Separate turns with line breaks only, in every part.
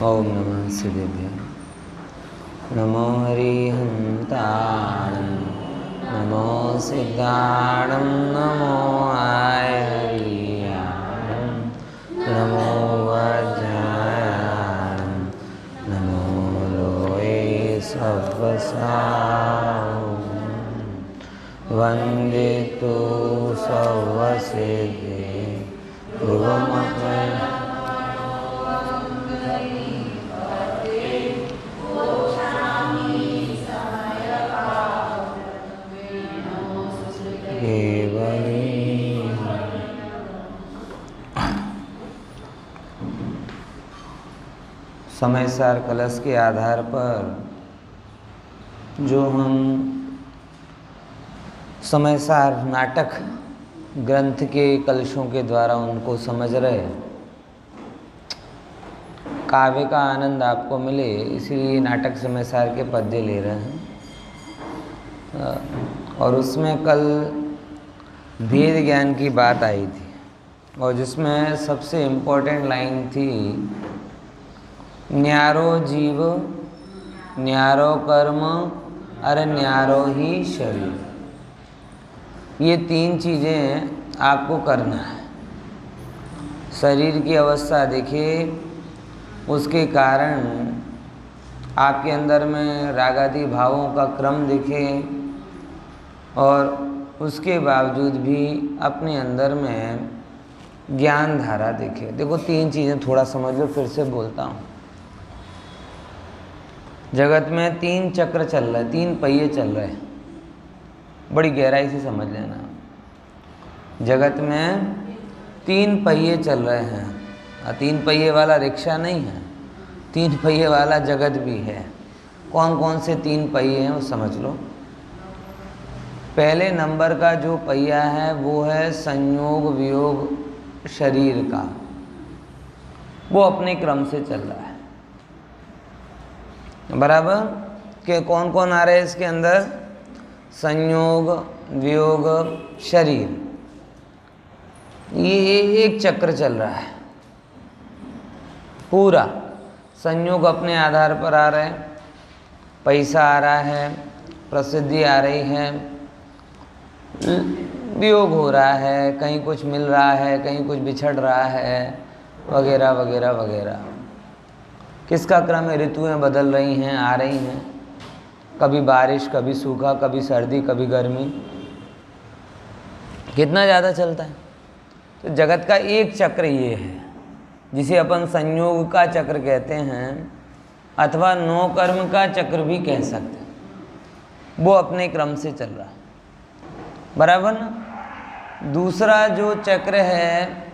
ओम नमः सिद्धेभ्यः। नमो हरिहन्ताणं नमो सिद्धाणं नमो आयर्याणं नमो वज्रायाणं नमो लोये सव्वसां वन्दे तु सव्वसिद्धे ध्रुवमग्रे समयसार कलश के आधार पर जो हम समयसार नाटक ग्रंथ के कलशों के द्वारा उनको समझ रहे, काव्य का आनंद आपको मिले इसीलिए नाटक समयसार के पद्य ले रहे हैं। और उसमें कल भेद ज्ञान की बात आई थी और जिसमें सबसे इम्पोर्टेंट लाइन थी, न्यारो जीव न्यारो कर्म अरे न्यारो ही शरीर। ये तीन चीज़ें आपको करना है। शरीर की अवस्था देखिए, उसके कारण आपके अंदर में रागादि भावों का क्रम दिखे और उसके बावजूद भी अपने अंदर में ज्ञान धारा दिखे। देखो तीन चीज़ें थोड़ा समझ लो, फिर से बोलता हूँ। जगत में तीन चक्र चल रहे, तीन पहिए चल रहे हैं, बड़ी गहराई से समझ लेना। जगत में तीन पहिए चल रहे हैं। तीन पहिए वाला रिक्शा नहीं है, तीन पहिए वाला जगत भी है। कौन कौन से तीन पहिए हैं वो समझ लो। पहले नंबर का जो पहिया है वो है संयोग वियोग शरीर का, वो अपने क्रम से चल रहा है। बराबर के कौन कौन आ रहे हैं इसके अंदर? संयोग वियोग शरीर, ये एक चक्र चल रहा है पूरा। संयोग अपने आधार पर आ रहे हैं, पैसा आ रहा है, प्रसिद्धि आ रही है, वियोग हो रहा है, कहीं कुछ मिल रहा है, कहीं कुछ बिछड़ रहा है, वगैरह वगैरह वगैरह। किसका क्रम है? ऋतुएं बदल रही हैं, आ रही हैं, कभी बारिश, कभी सूखा, कभी सर्दी, कभी गर्मी। कितना ज़्यादा चलता है। तो जगत का एक चक्र ये है जिसे अपन संयोग का चक्र कहते हैं, अथवा नौ कर्म का चक्र भी कह सकते हैं। वो अपने क्रम से चल रहा है, बराबर ना। दूसरा जो चक्र है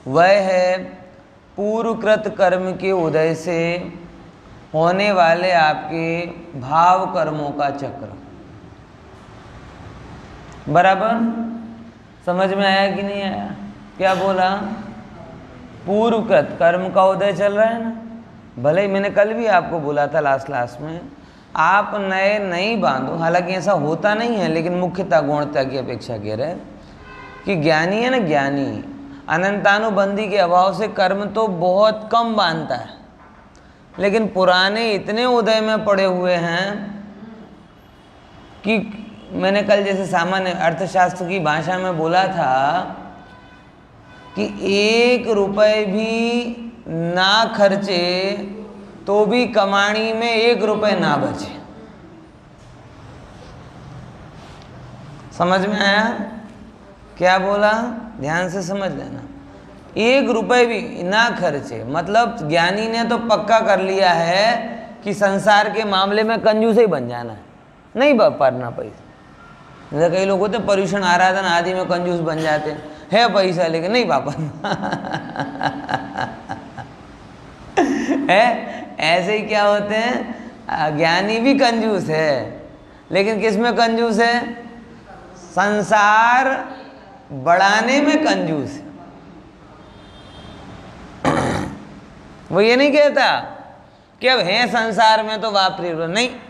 वह है पूर्वकृत कर्म के उदय से होने वाले आपके भाव कर्मों का चक्र। बराबर समझ में आया कि नहीं आया? क्या बोला? पूर्वकृत कर्म का उदय चल रहा है ना। भले ही मैंने कल भी आपको बोला था लास्ट में, आप नए नहीं बांधो। हालांकि ऐसा होता नहीं है, लेकिन मुख्यता गौणता की अपेक्षा कह रहे कि ज्ञानी है ना, ज्ञानी अनंतानुबंधी के अभाव से कर्म तो बहुत कम बांधता है, लेकिन पुराने इतने उदय में पड़े हुए हैं कि मैंने कल जैसे सामान्य अर्थशास्त्र की भाषा में बोला था कि 1 रुपए भी ना खर्चे तो भी कमाणी में 1 रुपए ना बचे। समझ में आया? क्या बोला? ध्यान से समझ लेना। 1 रुपए भी ना खर्चे, मतलब ज्ञानी ने तो पक्का कर लिया है कि संसार के मामले में कंजूस ही बन जाना है, नहीं पड़ना पैसा। जैसे कई लोग होते पर्यूषण आराधन आदि में कंजूस बन जाते हैं, पैसा लेकिन नहीं वापरना है। ऐसे ही क्या होते हैं, ज्ञानी भी कंजूस है, लेकिन किस में कंजूस है? संसार बढ़ाने में कंजूस है। वो ये नहीं कहता कि अब है संसार में तो वापरी,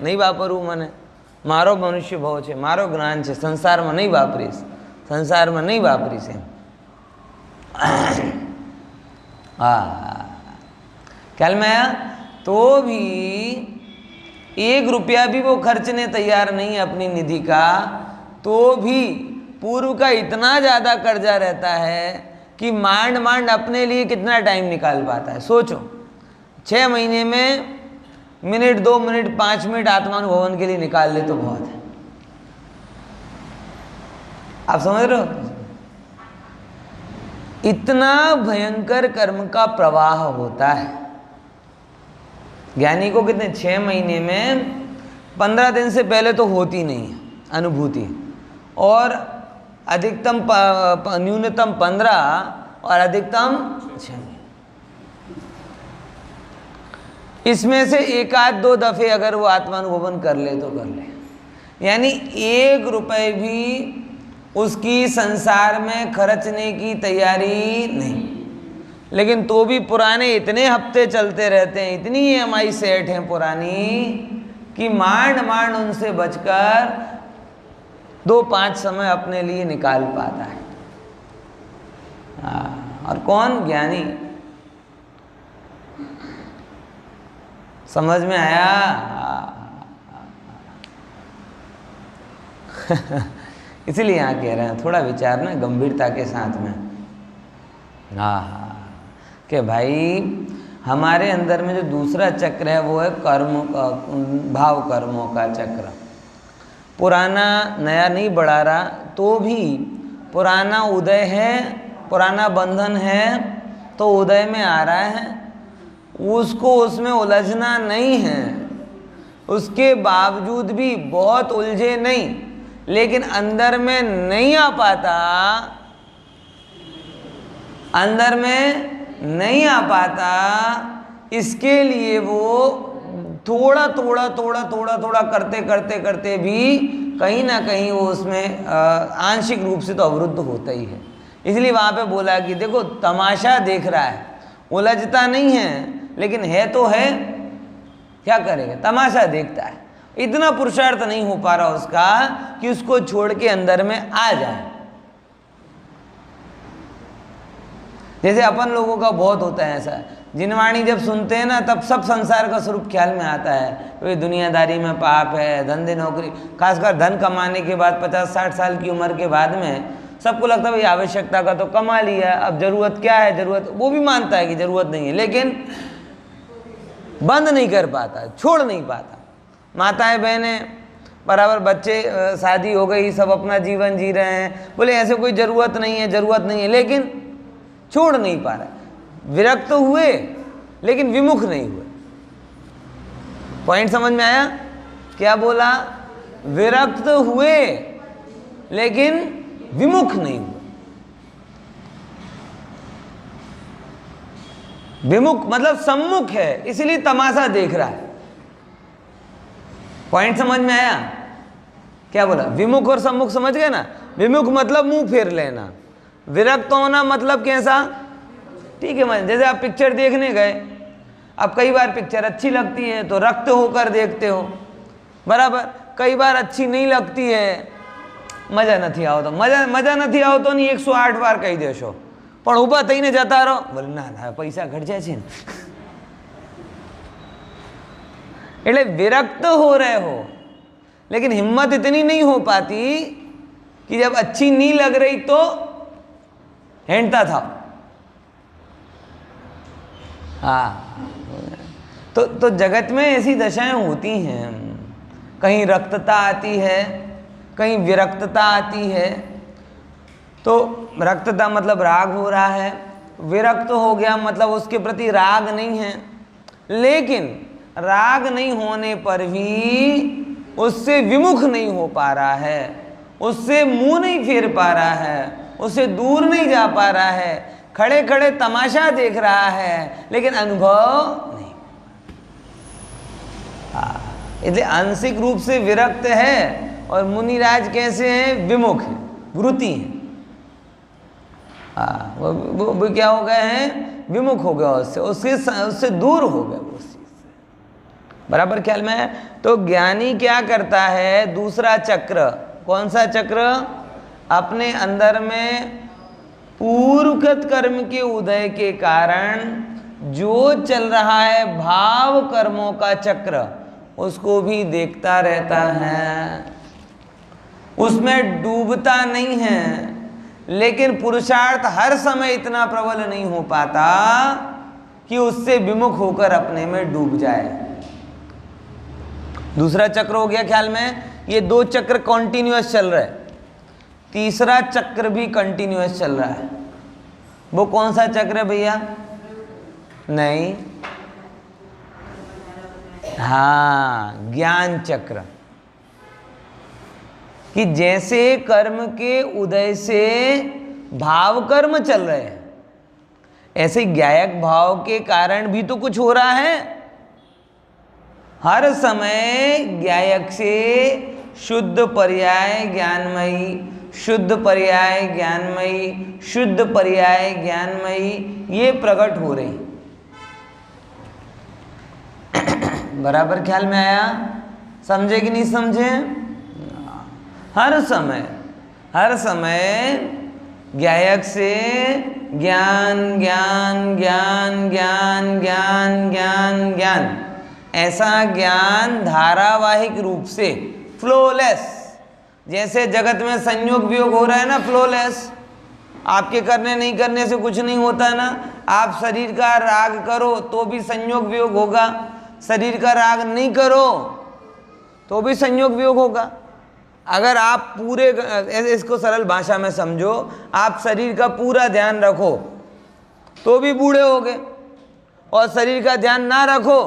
नहीं वापरू मने, मारो मनुष्य भाव छे, मारो ज्ञान छे, संसार में नहीं वापरीश, संसार में नहीं वापरीश। हाँ, ख्याल में आया? तो भी 1 रुपया भी वो खर्चने तैयार नहीं है अपनी निधि का, तो भी पूर्व का इतना ज़्यादा कर्जा रहता है कि मांड मांड अपने लिए कितना टाइम निकाल पाता है। सोचो 6 महीने में मिनट 2 मिनट 5 मिनट आत्मानुभवन के लिए निकाल ले तो बहुत है। आप समझ रहे हो? इतना भयंकर कर्म का प्रवाह होता है। ज्ञानी को कितने 6 महीने में 15 दिन से पहले तो होती नहीं है अनुभूति, और अधिकतम न्यूनतम 15 और अधिकतम 6। इसमें से 1-2 दफे अगर वो आत्मानुभवन कर ले तो कर ले, यानी 1 रुपए भी उसकी संसार में खर्चने की तैयारी नहीं। लेकिन तो भी पुराने इतने हफ्ते चलते रहते हैं, इतनी EMI सेट हैं पुरानी कि मांड मांड उनसे बचकर 2-5 समय अपने लिए निकाल पाता है। और कौन? ज्ञानी। समझ में आया? इसीलिए यहाँ कह रहे हैं थोड़ा विचार ना गंभीरता के साथ में। हाँ, कि भाई हमारे अंदर में जो दूसरा चक्र है वो है कर्म का, भाव कर्मों का चक्र। पुराना नया नहीं बढ़ा रहा, तो भी पुराना उदय है, पुराना बंधन है तो उदय में आ रहा है, उसको उसमें उलझना नहीं है। उसके बावजूद भी बहुत उलझे नहीं, लेकिन अंदर में नहीं आ पाता, अंदर में नहीं आ पाता। इसके लिए वो थोड़ा थोड़ा करते करते करते भी कहीं ना कहीं वो उसमें आंशिक रूप से तो अवरुद्ध होता ही है। इसलिए वहाँ पे बोला कि देखो तमाशा देख रहा है, उलझता नहीं है, लेकिन है तो है, क्या करेगा, तमाशा देखता है। इतना पुरुषार्थ नहीं हो पा रहा उसका कि उसको छोड़ के अंदर में आ जाए। जैसे अपन लोगों का बहुत होता है ऐसा, जिनवाणी जब सुनते हैं ना तब सब संसार का स्वरूप ख्याल में आता है। तो दुनियादारी में पाप है, धंधे नौकरी, खासकर धन कमाने के बाद 50-60 साल की उम्र के बाद में सबको लगता है भाई आवश्यकता का तो कमा लिया, अब जरूरत क्या है, जरूरत वो भी मानता है कि जरूरत नहीं है, लेकिन बंद नहीं कर पाता, छोड़ नहीं पाता। माताएं बहनें बराबर, बच्चे शादी हो गई, सब अपना जीवन जी रहे हैं, बोले ऐसे कोई ज़रूरत नहीं है, ज़रूरत नहीं है, लेकिन छोड़ नहीं पा रहा। विरक्त तो हुए लेकिन विमुख नहीं हुए। पॉइंट समझ में आया? क्या बोला? विरक्त तो हुए लेकिन विमुख नहीं हुए। विमुख मतलब सम्मुख है, इसलिए तमाशा देख रहा है। पॉइंट समझ में आया? क्या बोला? विमुख और सम्मुख समझ गए ना? विमुख मतलब मुंह फेर लेना, विरक्त होना मतलब कैसा? ठीक है, जैसे आप पिक्चर देखने गए, अब कई बार पिक्चर अच्छी लगती है तो रक्त होकर देखते हो, बराबर। कई बार अच्छी नहीं लगती है, मजा नहीं आओ तो मजा नहीं आओ तो नहीं 108 बार कही देशो, પણ ઊભા થઈને જતા રહો, બોલે ના ના પૈસા ઘટ જાય છે ને। એટલે विरक्त हो रहे हो, लेकिन हिम्मत इतनी नहीं हो पाती कि जब अच्छी नहीं लग रही तो हेंटता था। हाँ, तो जगत में ऐसी दशाएं होती हैं, कहीं रक्तता आती है, कहीं विरक्तता आती है। तो रक्तता मतलब राग हो रहा है, विरक्त हो गया मतलब उसके प्रति राग नहीं है, लेकिन राग नहीं होने पर भी उससे विमुख नहीं हो पा रहा है, उससे मुंह नहीं फेर पा रहा है, उससे दूर नहीं जा पा रहा है, खड़े खड़े तमाशा देख रहा है, लेकिन अनुभव नहीं। इसलिए आंशिक रूप से विरक्त है और मुनिराज कैसे हैं? विमुख है, वृत्ति है। वो क्या हो गए हैं? विमुख हो गया, उससे दूर हो गया उस चीज से। बराबर ख्याल में है? तो ज्ञानी क्या करता है? दूसरा चक्र, कौन सा चक्र? अपने अंदर में पूर्वकृत कर्म के उदय के कारण जो चल रहा है भाव कर्मों का चक्र उसको भी देखता रहता है, उसमें डूबता नहीं है, लेकिन पुरुषार्थ हर समय इतना प्रबल नहीं हो पाता कि उससे विमुख होकर अपने में डूब जाए। दूसरा चक्र हो गया ख्याल में, ये दो चक्र कॉन्टिन्यूअस चल रहा है, तीसरा चक्र भी कंटिन्यूअस चल रहा है। वो कौन सा चक्र है भैया? नहीं, हाँ, ज्ञान चक्र। कि जैसे कर्म के उदय से भाव कर्म चल रहे हैं, ऐसे ज्ञायक भाव के कारण भी तो कुछ हो रहा है। हर समय ज्ञायक से शुद्ध पर्याय ज्ञानमयी, शुद्ध पर्याय ज्ञानमयी, शुद्ध पर्याय ज्ञानमयी, ये प्रकट हो रही। बराबर ख्याल में आया? समझे कि नहीं समझे? हर समय ज्ञायक से ज्ञान ज्ञान ज्ञान ज्ञान ज्ञान ज्ञान ज्ञान, ऐसा ज्ञान धारावाहिक रूप से फ्लोलेस, जैसे जगत में संयोग वियोग हो रहा है ना, फ्लोलेस। आपके करने नहीं करने से कुछ नहीं होता ना। आप शरीर का राग करो तो भी संयोग वियोग होगा, शरीर का राग नहीं करो तो भी संयोग वियोग होगा। अगर आप पूरे, इसको सरल भाषा में समझो, आप शरीर का पूरा ध्यान रखो तो भी बूढ़े होगे, और शरीर का ध्यान ना रखो,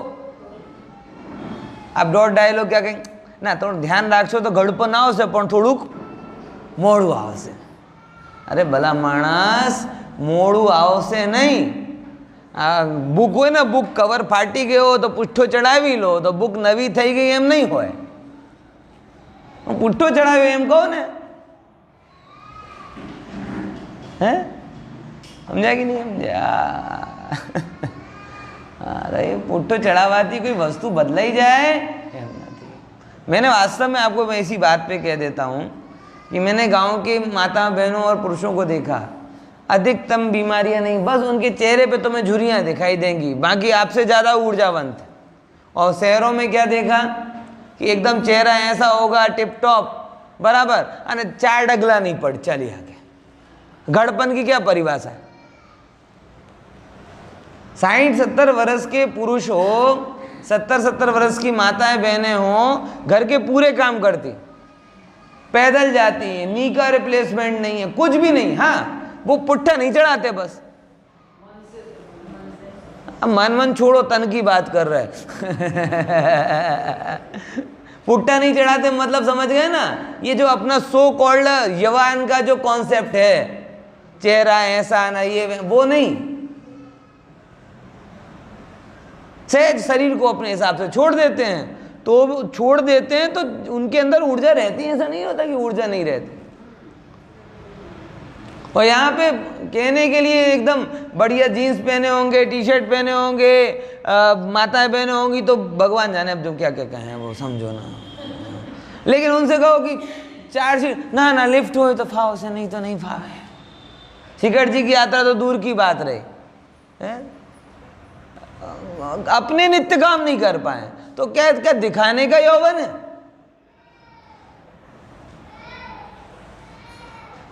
आप डॉट डायलॉग क्या कहें ना, थोड़ा ध्यान राखशो तो घड़पण आवशे पण थोड़ुंक मोड़ू आवशे। अरे भला माणस, मोड़ू आवशे नहीं। बुक होय ने, बुक कवर फाटी गयो तो पुठ्ठो चढ़ावी लो तो बुक नवी थई गई एम नहीं होय। पुठ्ठो चढ़ाव्यो एम कहो ने, हैं? समझा कि नहीं समझा? अरे पुठ्ठो चढ़ावाती कोई वस्तु बदलाई जाए एम नहीं। मैंने वास्तव में आपको मैं इसी बात पे कह देता हूँ कि मैंने गांव के माता बहनों और पुरुषों को देखा, अधिकतम बीमारियां नहीं, बस उनके चेहरे पे तुम्हें झुर्रियाँ दिखाई देंगी, बाकी आपसे ज़्यादा ऊर्जावंत। और शहरों में क्या देखा कि एकदम चेहरा ऐसा होगा टिप टॉप बराबर, अने 4 डगला नहीं पड़ चली आगे। घड़पन की क्या परिभाषा है? 60-70 वर्ष के पुरुष हो, 70-70 वर्ष की माताएं बहनें हो, घर के पूरे काम करती, पैदल जाती हैं, नी का रिप्लेसमेंट नहीं है, कुछ भी नहीं। हाँ, वो पुट्ठा नहीं चढ़ाते, बस मन छोड़ो, तन की बात कर रहे पुट्ठा नहीं चढ़ाते मतलब समझ गए ना? ये जो अपना सो कॉल्ड यवान का जो कॉन्सेप्ट है, चेहरा ऐसा ना ये वो नहीं, सहज शरीर को अपने हिसाब से छोड़ देते हैं। तो छोड़ देते हैं तो उनके अंदर ऊर्जा रहती है, ऐसा नहीं होता कि ऊर्जा नहीं रहती। और यहाँ पे कहने के लिए एकदम बढ़िया जीन्स पहने होंगे, टी शर्ट पहने होंगे, माताएं बहने होंगी, तो भगवान जाने अब जो क्या क्या कहें वो समझो ना। लेकिन उनसे कहो कि 4 सीट ना लिफ्ट हो तो फाव से, नहीं तो नहीं फावे। शिखर जी की यात्रा तो दूर की बात रही है, अपने नित्य काम नहीं कर पाए तो क्या क्या दिखाने का यौवन है?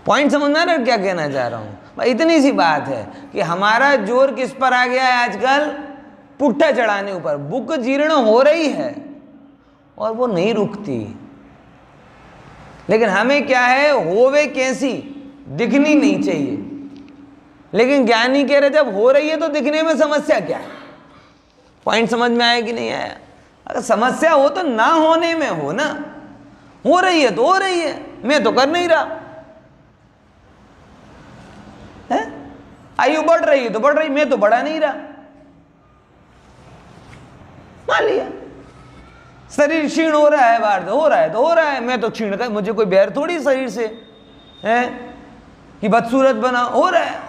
पॉइंट समझना रहे क्या कहना चाह रहा हूं? इतनी सी बात है कि हमारा जोर किस पर आ गया है आजकल? पुट्ठा चढ़ाने ऊपर। बुक जीर्ण हो रही है और वो नहीं रुकती, लेकिन हमें क्या है, होवे कैसी दिखनी नहीं चाहिए। लेकिन ज्ञानी कह रहे जब हो रही है तो दिखने में समस्या क्या है? पॉइंट समझ में आया कि नहीं आया? अगर समस्या हो तो ना होने में हो ना, हो रही है तो हो रही है, मैं तो कर नहीं रहा है। आयु बढ़ रही है तो बढ़ रही, मैं तो बढ़ा नहीं रहा। मान लिया शरीर क्षीण हो रहा है, बाहर हो रहा है तो हो रहा है, मैं तो क्षीण का, मुझे कोई बैर थोड़ी शरीर से है कि बदसूरत बना, हो रहा है।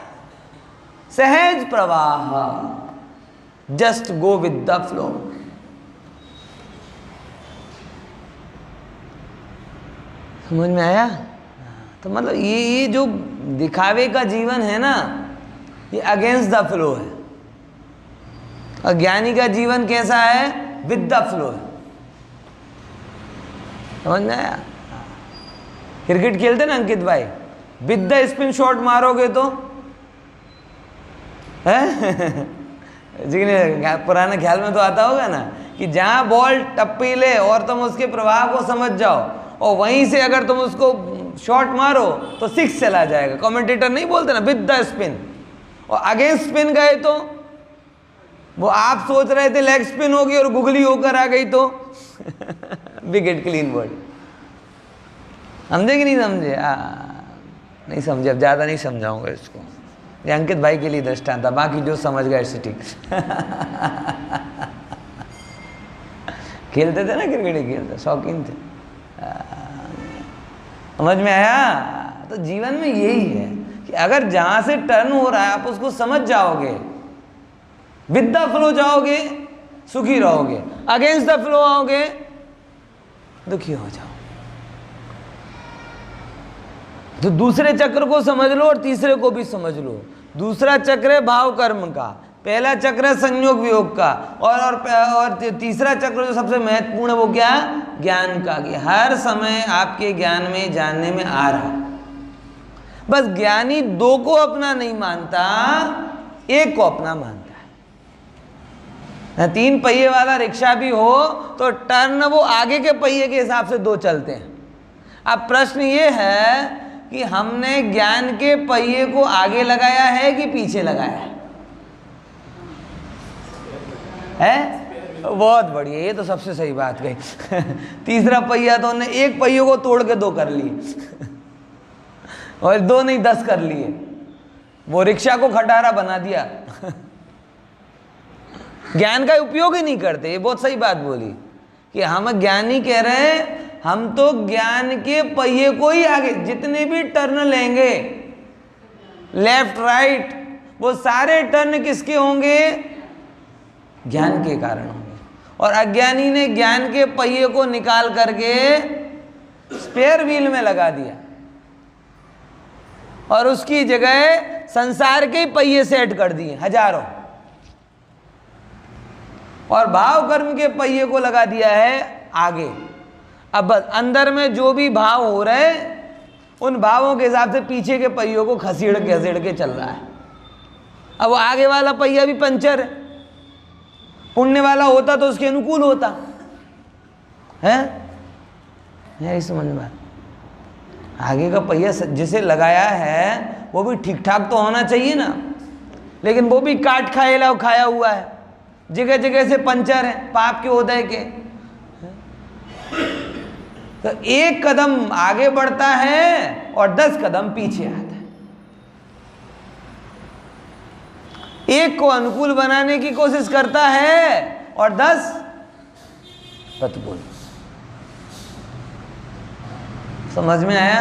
सहज प्रवाह, just go with the flow. समझ में आया? तो मतलब ये जो दिखावे का जीवन है ना, ये अगेंस्ट द फ्लो है। और ज्ञानी का जीवन कैसा है? विद द फ्लो है। समझ में आया? क्रिकेट खेलते ना अंकित भाई, विद द स्पिन शॉट मारोगे तो है पुराने ख्याल में तो आता होगा ना कि जहां बॉल टप्पी ले और तुम उसके प्रभाव को समझ जाओ और वहीं से अगर तुम उसको शॉट मारो तो 6 चला जाएगा। कमेंटेटर नहीं बोलते ना विद द स्पिन, और अगेंस्ट स्पिन गए तो वो आप सोच रहे थे लेग स्पिन होगी और गुगली होकर आ गई तो विकेट क्लीन बॉडी। समझे कि नहीं समझे? नहीं समझे, अब ज़्यादा नहीं समझाऊंगा इसको, ये अंकित भाई के लिए दृष्टांत था, बाकी जो समझ गए ऐसे ठीक। खेलते थे ना क्रिकेट, खेलते शौकीन थे। समझ में आया? तो जीवन में यही है कि अगर जहां से टर्न हो रहा है आप उसको समझ जाओगे, विद द फ्लो जाओगे सुखी रहोगे, अगेंस्ट द फ्लो आओगे दुखी हो जाओ। तो दूसरे चक्र को समझ लो और तीसरे को भी समझ लो। दूसरा चक्र है भाव कर्म का, पहला चक्र है संयोग वियोग का, और तीसरा चक्र जो सबसे महत्वपूर्ण है वो क्या? ज्ञान का। कि हर समय आपके ज्ञान में जानने में आ रहा, बस ज्ञानी 2 को अपना नहीं मानता, 1 को अपना मानता है। 3 पहिए वाला रिक्शा भी हो तो टर्न वो आगे के पहिए के हिसाब से 2 चलते हैं। अब प्रश्न ये है कि हमने ज्ञान के पहिए को आगे लगाया है कि पीछे लगाया है? बहुत बढ़िया, ये तो सबसे सही बात कही। तीसरा पहिया तो उन्होंने 1 पहिए को तोड़ के 2 कर लिए और 2 नहीं 10 कर लिए, वो रिक्शा को खटारा बना दिया। ज्ञान का उपयोग ही नहीं करते। ये बहुत सही बात बोली कि हम ज्ञानी कह रहे हैं हम तो ज्ञान के पहिए को ही आगे, जितने भी टर्न लेंगे लेफ्ट राइट, वो सारे टर्न किसके होंगे? ज्ञान के कारण होंगे। और अज्ञानी ने ज्ञान के पहिए को निकाल करके स्पेयर व्हील में लगा दिया और उसकी जगह संसार के पहिए सेट कर दिए हजारों, और भाव कर्म के पहिए को लगा दिया है आगे। अब बस अंदर में जो भी भाव हो रहे उन भावों के हिसाब से पीछे के पहियों को घसीड़ के चल रहा है। अब वो आगे वाला पहिया भी पंचर है, पुण्य वाला होता तो उसके अनुकूल होता है समझ में? आगे का पहिया जिसे लगाया है वो भी ठीक ठाक तो होना चाहिए ना, लेकिन वो भी काट खाया हुआ है, जगह जगह से पंचर है पाप के उदय के। तो 1 कदम आगे बढ़ता है और 10 कदम पीछे आता है। 1 को अनुकूल बनाने की कोशिश करता है और 10 प्रतिकूल। समझ में आया?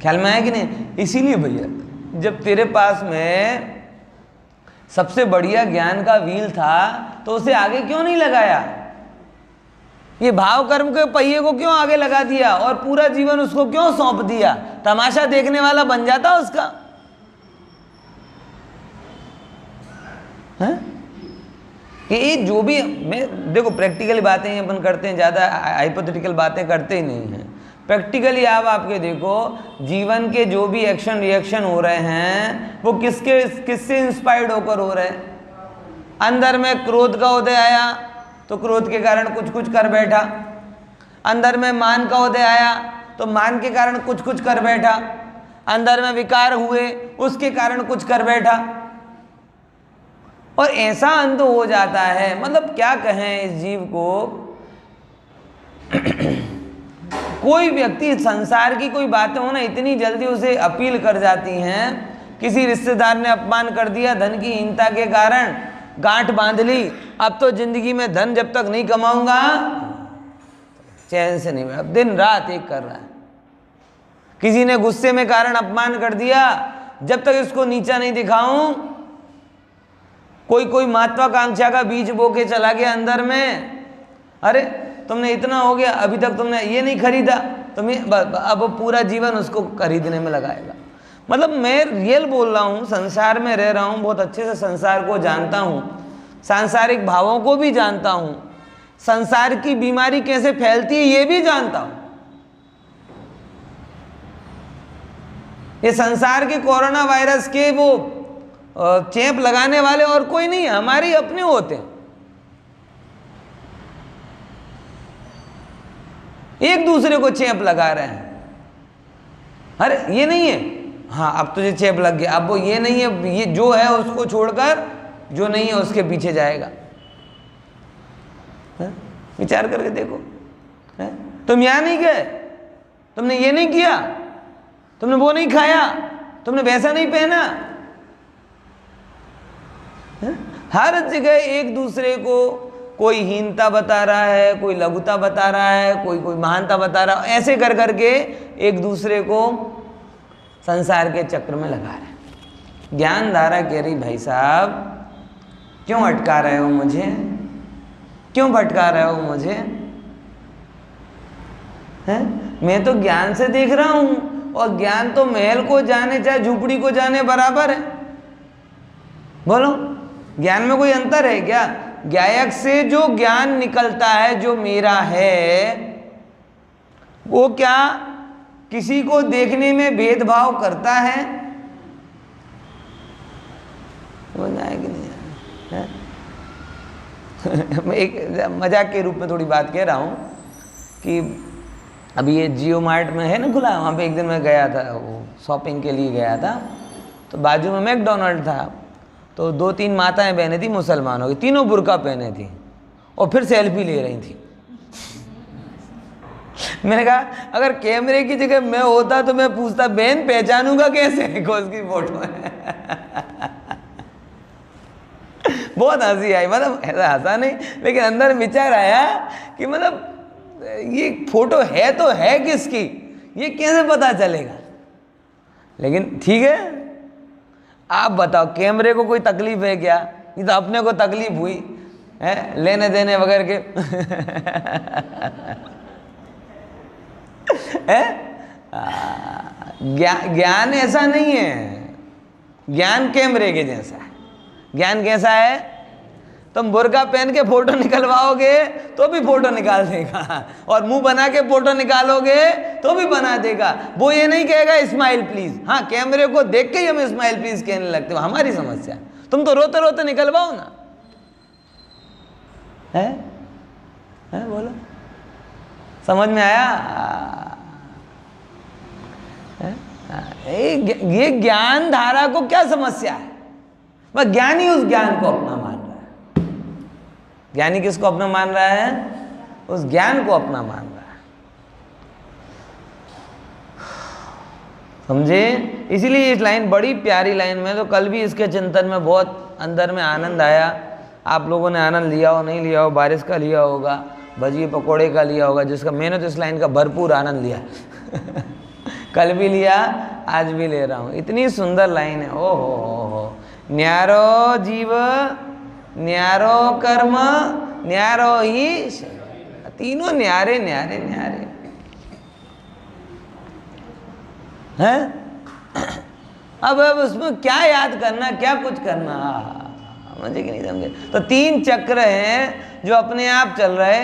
ख्याल में आया कि नहीं? इसीलिए भैया जब तेरे पास में सबसे बढ़िया ज्ञान का व्हील था तो उसे आगे क्यों नहीं लगाया? ये भाव कर्म के पहिए को क्यों आगे लगा दिया और पूरा जीवन उसको क्यों सौंप दिया? तमाशा देखने वाला बन जाता उसका, है? ये जो भी मैं देखो प्रैक्टिकली बातें अपन करते हैं, ज़्यादा हाइपोथेटिकल बातें करते ही नहीं हैं। प्रैक्टिकली आप आपके देखो जीवन के जो भी एक्शन रिएक्शन हो रहे हैं वो किससे इंस्पायर्ड होकर हो रहे हैं? अंदर में क्रोध का उदय आया तो क्रोध के कारण कुछ कर बैठा, अंदर में मान का उदय आया तो मान के कारण कुछ कर बैठा, अंदर में विकार हुए उसके कारण कुछ कर बैठा, और ऐसा अंत हो जाता है। मतलब क्या कहें इस जीव को। कोई व्यक्ति संसार की कोई बातें हो ना इतनी जल्दी उसे अपील कर जाती हैं। किसी रिश्तेदार ने अपमान कर दिया, धन की हीनता के कारण गांठ बांध ली, अब तो जिंदगी में धन जब तक नहीं कमाऊंगा चैन से नहीं, अब दिन रात एक कर रहा है। किसी ने गुस्से में कारण अपमान कर दिया, जब तक इसको नीचा नहीं दिखाऊं, कोई महत्वाकांक्षा का बीज बो के चला गया अंदर में, अरे तुमने इतना हो गया अभी तक तुमने ये नहीं खरीदा, तुम्हें अब पूरा जीवन उसको खरीदने में लगाएगा। मतलब मैं रियल बोल रहा हूँ, संसार में रह रहा हूँ, बहुत अच्छे से संसार को जानता हूँ। सांसारिक भावों को भी जानता हूं, संसार की बीमारी कैसे फैलती है ये भी जानता हूं। ये संसार के कोरोना वायरस के वो चेप लगाने वाले और कोई नहीं, हमारे अपने होते हैं। एक दूसरे को चेप लगा रहे हैं। अरे ये नहीं है, हाँ अब तुझे चेप लग गया, अब वो ये नहीं है, ये जो है उसको छोड़कर जो नहीं है उसके पीछे जाएगा। विचार करके देखो, तुम यहां नहीं गए, तुमने ये नहीं किया, तुमने वो नहीं खाया, तुमने वैसा नहीं पहना। हर जगह एक दूसरे को कोई हीनता बता रहा है, कोई लघुता बता रहा है, कोई महानता बता रहा है, ऐसे कर करके एक दूसरे को संसार के चक्र में लगा रहे हैं। ज्ञान धारा कह रही भाई साहब क्यों अटका रहे हो मुझे, क्यों भटका रहे हो मुझे, हैं? मैं तो ज्ञान से देख रहा हूं, और ज्ञान तो महल को जाने चाहे झूपड़ी को जाने बराबर है। बोलो ज्ञान में कोई अंतर है क्या? ज्ञायक से जो ज्ञान निकलता है, जो मेरा है, वो क्या किसी को देखने में भेदभाव करता है? समझ में आया कि नहीं आया? मैं एक मजाक के रूप में थोड़ी बात कह रहा हूँ कि अभी ये जियो मार्ट में है ना खुला, वहाँ पे एक दिन मैं गया था, वो शॉपिंग के लिए गया था, तो बाजू में मैकडोनल्ड था, तो 2-3 माताएं बहनें थी मुसलमानों की, तीनों बुर्का पहने थी और फिर सेल्फी ले रही थी। मैंने कहा अगर कैमरे की जगह मैं होता तो मैं पूछता बहन पहचानूंगा कैसे उसकी फोटो है। बहुत हंसी आई, मतलब ऐसा हंसा नहीं, लेकिन अंदर विचार आया कि मतलब ये फोटो है तो है किसकी, ये कैसे पता चलेगा? लेकिन ठीक है, आप बताओ कैमरे को कोई तकलीफ है क्या? ये तो अपने को तकलीफ हुई है लेने देने वगैरह के। ज्ञान ऐसा नहीं है, ज्ञान कैमरे के जैसा है। ज्ञान कैसा है? तुम बुर्का पहन के फोटो निकलवाओगे तो भी फोटो निकाल देगा, और मुंह बना के फोटो निकालोगे तो भी बना देगा। वो ये नहीं कहेगा स्माइल प्लीज, हाँ कैमरे को देख के ही हम स्माइल प्लीज कहने लगते हो, हमारी समस्या। तुम तो रोते रोते निकलवाओ ना, है बोलो, समझ में आया? ये ज्ञान धारा को क्या समस्या है? वह ज्ञानी उस ज्ञान को अपना मान रहा है। ज्ञानी किसको अपना मान रहा है? उस ज्ञान को अपना मान रहा है। समझे? इसीलिए इस लाइन बड़ी प्यारी लाइन में, तो कल भी इसके चिंतन में बहुत अंदर में आनंद आया। आप लोगों ने आनंद लिया हो नहीं लिया हो, बारिश का लिया होगा, भजिए पकोड़े का लिया होगा, जिसका मैंने तो इस लाइन का भरपूर आनंद लिया। कल भी लिया, आज भी ले रहा हूँ। इतनी सुंदर लाइन है, ओ हो। न्यारो जीव न्यारो कर्म न्यारो ही, तीनों न्यारे न्यारे न्यारे हैं। अब उसमें क्या याद करना, क्या कुछ करना, समझे कि नहीं समझे? तो 3 चक्र हैं जो अपने आप चल रहे।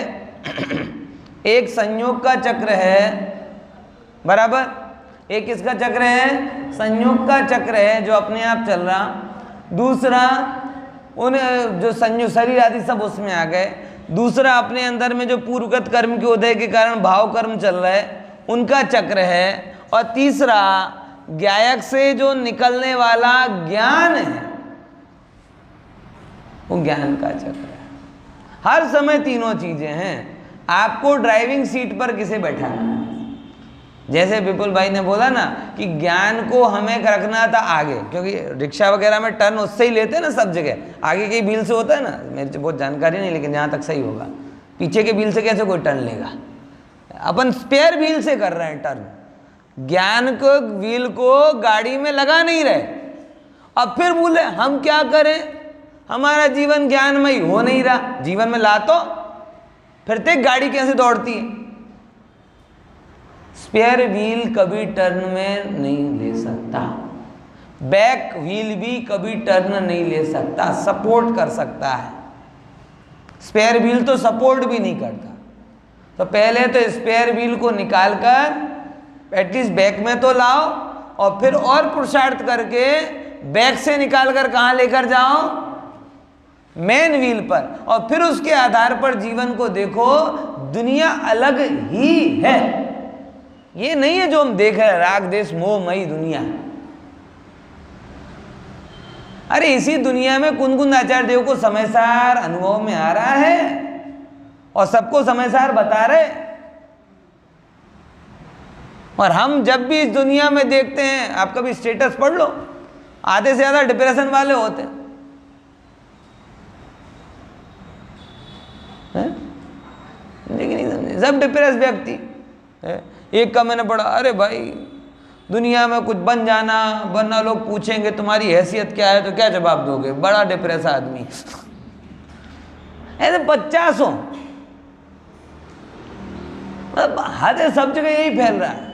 एक संयोग का चक्र है, बराबर, एक किसका चक्र है? संयोग का चक्र है जो अपने आप चल रहा। दूसरा उन जो संयोग शरीर आदि सब उसमें आ गए। दूसरा अपने अंदर में जो पूर्वगत कर्म के उदय के कारण भाव कर्म चल रहे उनका चक्र है। और तीसरा ज्ञायक से जो निकलने वाला ज्ञान है, वो ज्ञान का चक्र है। हर समय तीनों चीजें हैं। आपको ड्राइविंग सीट पर किसे बैठाना है? जैसे विपुल भाई ने बोला ना कि ज्ञान को हमें रखना था आगे, क्योंकि रिक्शा वगैरह में टर्न उससे ही लेते हैं ना सब जगह, आगे के व्हील से होता है ना। मेरे को बहुत जानकारी नहीं, लेकिन जहाँ तक सही होगा, पीछे के व्हील से कैसे कोई टर्न लेगा? अपन स्पेयर व्हील से कर रहे हैं टर्न। ज्ञान को व्हील को गाड़ी में लगा नहीं रहे। अब फिर बोले हम क्या करें, हमारा जीवन ज्ञानमय हो नहीं रहा। जीवन में ला तो फिर तक गाड़ी कैसे दौड़ती है? स्पेयर व्हील कभी टर्न में नहीं ले सकता, बैक व्हील भी कभी टर्न नहीं ले सकता, सपोर्ट कर सकता है। स्पेयर व्हील तो सपोर्ट भी नहीं करता। तो पहले तो स्पेयर व्हील को निकालकर एटलीस्ट बैक में तो लाओ, और फिर और पुरुषार्थ करके बैक से निकालकर कहाँ लेकर जाओ, मेन व्हील पर, और फिर उसके आधार पर जीवन को देखो। दुनिया अलग ही है, ये नहीं है जो हम देख रहे हैं राग देश मोहमयी दुनिया। अरे इसी दुनिया में कुंदकुंद आचार्य देव को समय सार अनुभव में आ रहा है और सबको समय सार बता रहे। और हम जब भी इस दुनिया में देखते हैं, आप कभी स्टेटस पढ़ लो, आधे से ज्यादा डिप्रेशन वाले होते हैं। लेकिन नहीं समझे, सब डिप्रेस व्यक्ति। एक का मैंने पढ़ा, अरे भाई दुनिया में कुछ बन जाना, वरना लोग पूछेंगे तुम्हारी हैसियत क्या है, तो क्या जवाब दोगे, बड़ा डिप्रेस आदमी। ऐसे 50 हद है, सब जगह यही फैल रहा है।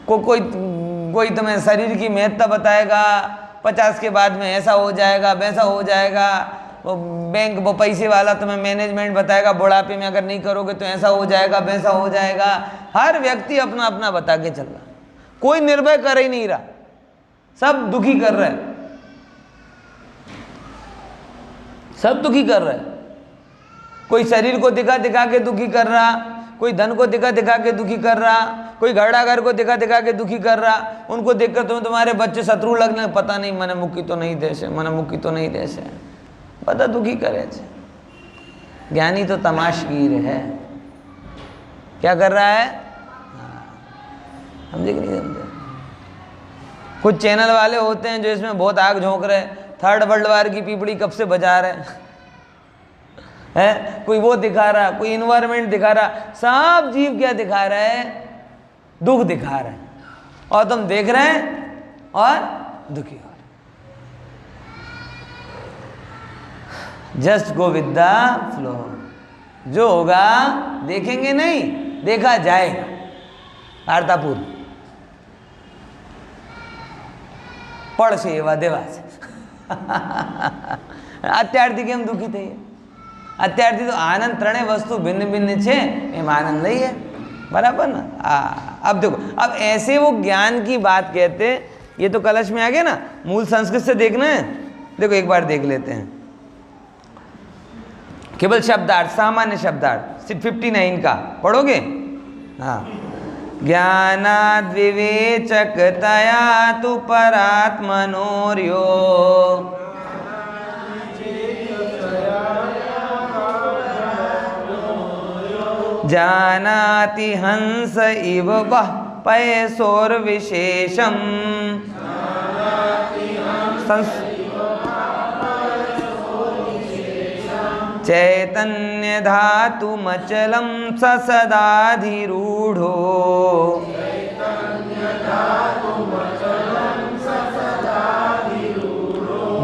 कोई तुम्हें शरीर की महत्ता बताएगा, 50 के बाद में ऐसा हो जाएगा, वैसा हो जाएगा। वो बैंक वो पैसे वाला तुम्हें मैनेजमेंट बताएगा, बुढ़ापे में अगर नहीं करोगे तो ऐसा हो जाएगा, वैसा हो जाएगा। हर व्यक्ति अपना अपना बता के चल रहा, कोई निर्भय कर ही नहीं रहा, सब दुखी कर रहे हैं, सब दुखी कर रहे हैं। कोई शरीर को दिखा दिखा के दुखी कर रहा, कोई धन को दिखा दिखा के दुखी कर रहा, कोई घड़ा घर को दिखा दिखा के दुखी कर रहा। उनको देखकर तुम्हारे बच्चे शत्रु लगने, पता नहीं मन मुक्ति तो नहीं देश है, मन मुक्ति तो नहीं देश है, पता दुखी करे। ज्ञानी तो तमाशगीर है, क्या कर रहा है, समझे कि नहीं समझे। कुछ चैनल वाले होते हैं जो इसमें बहुत आग झोंक रहे, थर्ड वर्ल्ड वार की पीपड़ी कब से बजा रहे हैं। कोई वो दिखा रहा, कोई इन्वायरमेंट दिखा रहा, सब जीव क्या दिखा रहा है, दुख दिखा रहा है, और तुम देख रहे हैं और दुखी हो रहे। Just go with the flow, जो होगा देखेंगे नहीं, देखा जाएगा। आरतापुर पढ़ से एवा देवास અત્યારથી કેમ દુઃખી થઈએ, અત્યારથી તો આનંદ ત્રણેય વસ્તુ भिन्न भिन्न છે, એમ આનંદ લઈએ, बराबर ना। अब देखो, अब ऐसे वो ज्ञान की बात कहते, ये तो कलश में आ गया ना, मूल संस्कृत से देखना है। देखो एक बार देख लेते हैं, केवल शब्दार्थ, सामान्य शब्दार्थ 59 का पढ़ोगे। हाँ, ज्ञानाद् विवेचकतया तु परात्मनोर्यो जानाति हंस इव वः पयसोर्विशेषम् चैतन्य धातुमचलं ससदाधिरूढो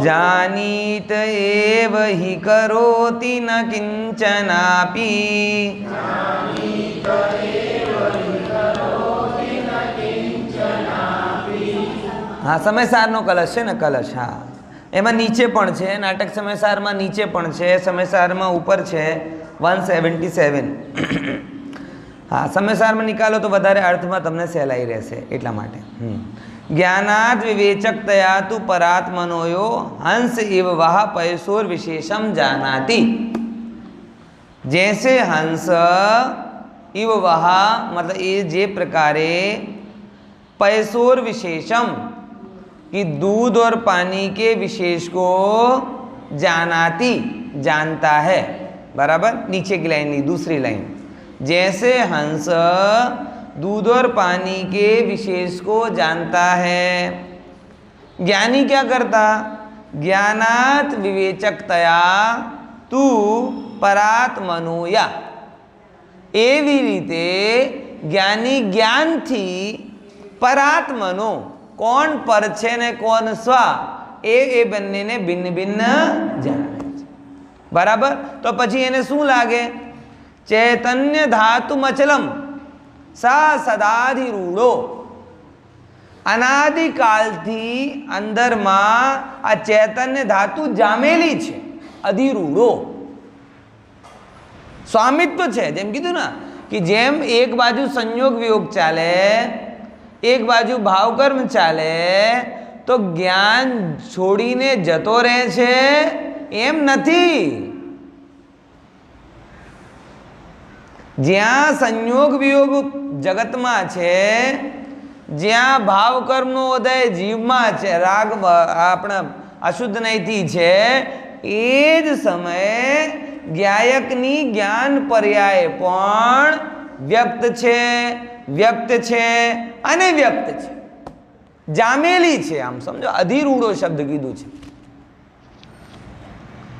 जानीत एव हि करोति न किंचनापि। हाँ, समयसारનો કલશ છે ને, કલશ। હા, એમાં નીચે પણ છે, નાટક સમયસારમાં નીચે પણ છે, સમયસારમાં ઉપર છે 177। હા, સમયસારમાં નિકાલો તો વધારે અર્થમાં તમને સહેલાઈ રહેશે, એટલા માટે। ज्ञानाद् विवेचकतया तु परात्मनोयो हंस इव वह पयसोर विशेषम जानाति। जैसे हंस इव वह, मतलब ये जे प्रकारे पयसोर विशेषम, कि दूध और पानी के विशेष को जानाति, जानता है, बराबर। नीचे की लाइन ली, दूसरी लाइन, जैसे हंस दूध और पानी के विशेष को जानता है। ज्ञानी क्या करता, ज्ञानात् विवेचकतया तू परात्मनोया, एवी रीते ज्ञानी ज्ञान थी परात्मनो, कोण पर छे ने कोण स्व, ए बन्ने ने भिन्न भिन्न जाने, बराबर। तो पछी एने शू लागे, चैतन्य धातु मचलम सा सदाधिरूढ़ो, अनादिकाल थी अंदर में आ चैतन्य धातु जामेली छे। અધિરૂઢો. સ્વામિત્વ છે. જેમ કીધું ને કે જેમ એક બાજુ સંયોગ વિયોગ ચાલે, એક બાજુ ભાવકર્મ ચાલે, તો જ્ઞાન છોડીને જતો રહે છે એમ નથી. જ્યાં સંયોગ વિયોગ જગતમાં છે, જ્યાં ભાવકર્મનો ઉદય જીવમાં છે, રાગ આપણા અશુદ્ધ નહીથી છે, એ જ સમયે જ્ઞાયકની જ્ઞાન પર્યાય પણ વ્યક્ત છે, વ્યક્ત છે અને વ્યક્ત છે, જામેલી છે. આમ સમજો, અધિરૂઢો શબ્દ કીધું છે.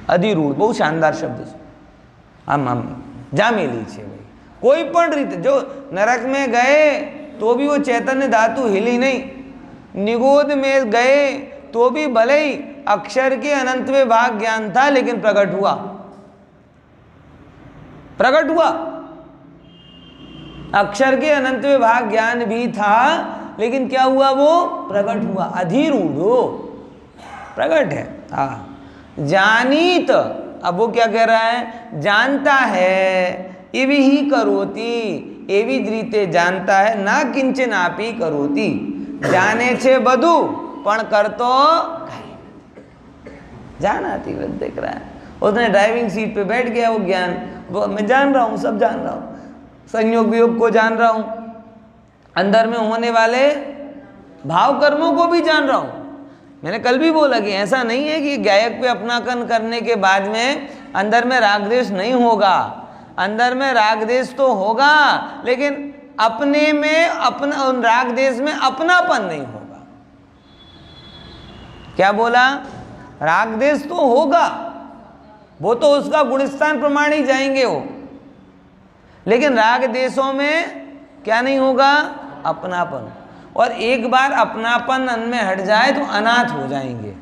અધિરૂઢ બહુ શાનદાર શબ્દ છે. આમ આમ જામેલી છે ભાઈ. कोई पण रीते जो नरक में गए तो भी वो चैतन्य धातु हिली नहीं, निगोद में गए तो भी भले ही अक्षर के अनंत में भाग ज्ञान था, लेकिन प्रकट हुआ, प्रकट हुआ. अक्षर के अनंत में भाग ज्ञान भी था, लेकिन क्या हुआ? वो प्रकट हुआ. अधीरूढ़ो प्रकट है. हाँ, जानीत, अब वो क्या कह रहा है? जानता है, एवी ही करोती, एवी ज रीते जानता है, ना किंचन आपी करोती. जाने छे बधु पण करतो जानाती. देख रहा है, उसने ड्राइविंग सीट पे बैठ गया, वो ज्ञान, वो मैं जान रहा हूँ, सब जान रहा हूँ, संयोग वियोग को जान रहा हूँ, अंदर में होने वाले भाव कर्मों को भी जान रहा हूँ. मैंने कल भी बोला कि ऐसा नहीं है कि गायक पे अपनापन करने के बाद में अंदर में राग द्वेष नहीं होगा. अंदर में राग देश तो होगा, लेकिन अपने में अपना, राग देश में अपनापन नहीं होगा. क्या बोला? राग देश तो होगा, वो तो उसका गुणस्थान प्रमाण ही जाएंगे वो, लेकिन राग देशों में क्या नहीं होगा? अपनापन. और एक बार अपनापन में हट जाए तो अनाथ हो जाएंगे.